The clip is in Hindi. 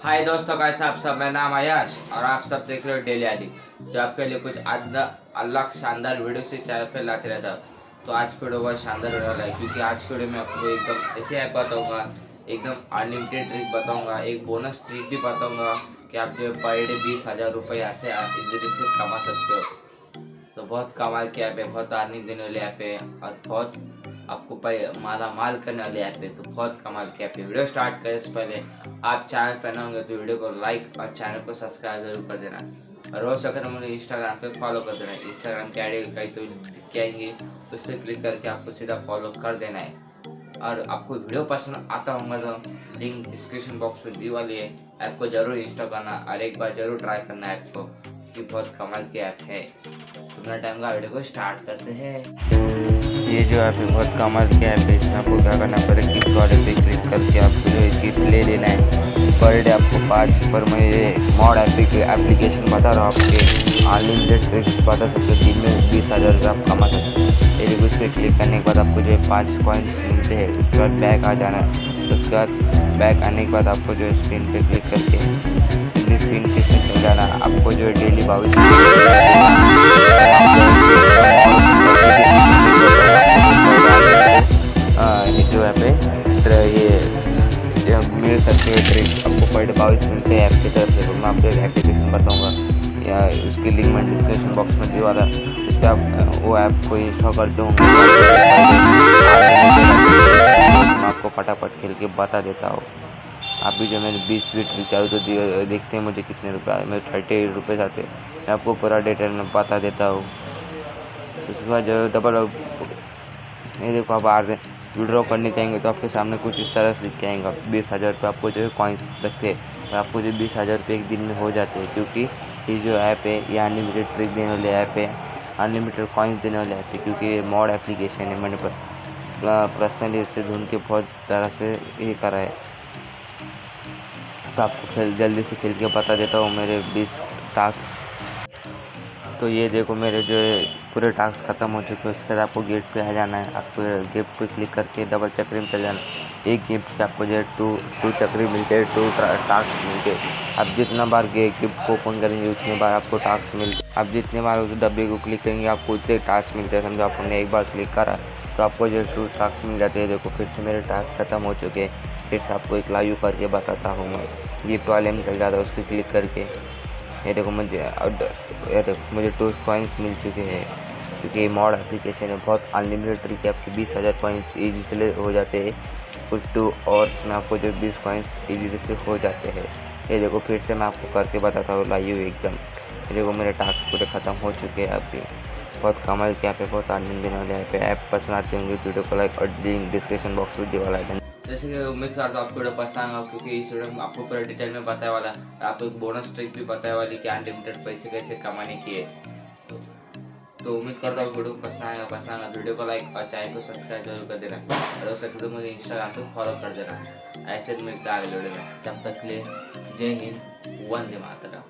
हाय दोस्तों, कैसे आप सब। मेरा नाम आयाश और आप सब देख रहे हो डेली आदि, जो आपके लिए कुछ अल्लाह शानदार वीडियो से चैनल पे लाते रहता हूँ। तो आज की वीडियो बहुत शानदार होने वाला है, क्योंकि आज की वीडियो में आपको एकदम ऐसे ऐप बताऊँगा, एकदम अनलिमिटेड ट्रिक बताऊँगा, एक बोनस ट्रिक भी बताऊँगा कि आप जो पर डे 20,000 रुपये ऐसे आप इजीली से कमा सकते हो। तो बहुत कमाल की ऐप है, बहुत अर्निंग देने वाली ऐप है और बहुत आपको माला माल करने वाली ऐप है। तो बहुत कमाल की ऐप है। वीडियो स्टार्ट करने से पहले आप चैनल पर नए होंगे तो वीडियो को लाइक और चैनल को सब्सक्राइब जरूर कर देना, और हो सके तो मुझे इंस्टाग्राम पे फॉलो कर देना। इंस्टाग्राम की आईडी कहीं तो दिख के आएंगे, उस पर क्लिक करके आपको सीधा फॉलो कर देना है। और आपको वीडियो पसंद आता होगा तो लिंक डिस्क्रिप्शन बॉक्स में दी वाली है, ऐप को जरूर इंस्टॉल करना और एक बार जरूर ट्राई करना ऐप को, कि बहुत कमाल की ऐप है। तो बिना टाइम का वीडियो को स्टार्ट करते हैं। ये जो ऐप है बहुत कमाल की ऐप है। इसमें आपको क्या करना पड़ेगा, गिफ्ट वाले पे क्लिक करके आपको जो है गिफ्ट ले लेना है। पर डे आपको 5 पर मैं ये मॉड एप्लीकेशन बता रहा हूँ आपके अनलिमिटेड ट्रिक्स बता सकते हो। दिन में 20,000 रुपये आप कमा सकते हो। ये उस पर क्लिक करने के बाद आपको जो है 5 कॉइन्स मिलते हैं। उसके बाद बैक आ जाना है। उसके बाद बैक आने के बाद आपको जो है स्पिन पे क्लिक करके सिंपली स्पिन पे चल जाना। आपको जो है डेली 22 ये जो ऐप है ये मिल सकते हैं ट्रिक आपको पर डे 22 मिलते हैं ऐप की तरफ से। मैं आपको एक एप्लीकेशन बताऊंगा या उसकी लिंक मैं डिस्क्रिप्शन बॉक्स में दे वाला, उस पर आप वो ऐप को इंस्टॉल करते होंगे। मैं आपको फटाफट खेल के बता देता हूँ। अभी जो मैंने 20 ट्रिक चालू तो देखते हैं मुझे कितने रुपये आए। मेरे 30 रुपये आते। मैं आपको पूरा डिटेल में बता देता हूँ। उसके बाद जो डबल ये देखो आप आ रहे विड्रॉ करने चाहेंगे तो आपके सामने कुछ इस तरह से लिख के आएंगे। 20,000 रुपये आपको जो है कॉइन्स रखते हैं और आपको जो 20,000 रुपये एक दिन में हो जाते हैं। क्योंकि ये जो ऐप है ये अनलिमिटेड ट्रिक देने वाली ऐप है, अनलिमिटेड कॉइन्स देने वाली ऐप है। क्योंकि ये मॉड एप्लीकेशन है, मैंने पर्सनली इससे ढूंढ के बहुत तरह से ये करा है। तो आपको जल्दी से खेल के बता देता हूँ मेरे 20 टास्क। तो ये देखो मेरे जो है पूरे टास्क ख़त्म हो चुके हैं। उसके बाद आपको गिफ्ट पे आ जाना है। आपको गिफ्ट पे क्लिक करके डबल चक्री में चल जाना है। एक गिफ्ट पे आपको जो है टू चक्री मिलते हैं, 2 टास्क मिलते हैं। आप जितना बार गिफ्ट को ओपन करेंगे उतने बार आपको टास्क मिलते हैं। आप जितने बार उस डब्बे को क्लिक करेंगे आपको उतने टास्क मिलते हैं। समझो आपने एक बार क्लिक करा तो आपको जो 2 टास्क मिल जाते हैं। देखो फिर से मेरे टास्क ख़त्म हो चुके हैं। फिर से आपको एक लाइव करके बताता हूँ मैं। गिफ्ट वाले में चल जाता है, उस पर क्लिक करके ये देखो मुझे 2 कॉइन्स मिल चुके हैं। क्योंकि ये मॉड एप्लीकेशन है, बहुत अनलिमिटेड ट्रिक है। आपके 20,000 कॉइन्स ईजी से हो जाते हैं। कुछ 2 आवर्स में आपको जो 20 कॉइन्स ईजी से हो जाते हैं। ये देखो फिर से मैं आपको करके बताता हूँ लाइव एकदम। ये देखो मेरे टास्क पूरे ख़त्म हो चुके हैं। अभी बहुत कमाल के ऐप है, बहुत आनंद देने वाले ऐप है। ऐप पसंद आते होंगे वीडियो को लाइक और लिंक डिस्क्रिप्शन बॉक्स में दे वाला है। जैसे कि उम्मीद करता हूँ आपको वीडियो पसंद आएगा, क्योंकि इस वीडियो में आपको पूरा डिटेल में बताया वाला, आपको एक बोनस ट्रिक भी बताया वाली कि अनलिमिटेड पैसे कैसे कमाने की है। तो उम्मीद करता हूँ वीडियो को पसंद आएगा। वीडियो को लाइक और चैनल को सब्सक्राइब जरूर कर देना, और हो सके तो मुझे इंस्टाग्राम पे फॉलो कर देना। ऐसे मिलता है वीडियो में, तब तक के लिए जय हिंद, वंदे मातरम।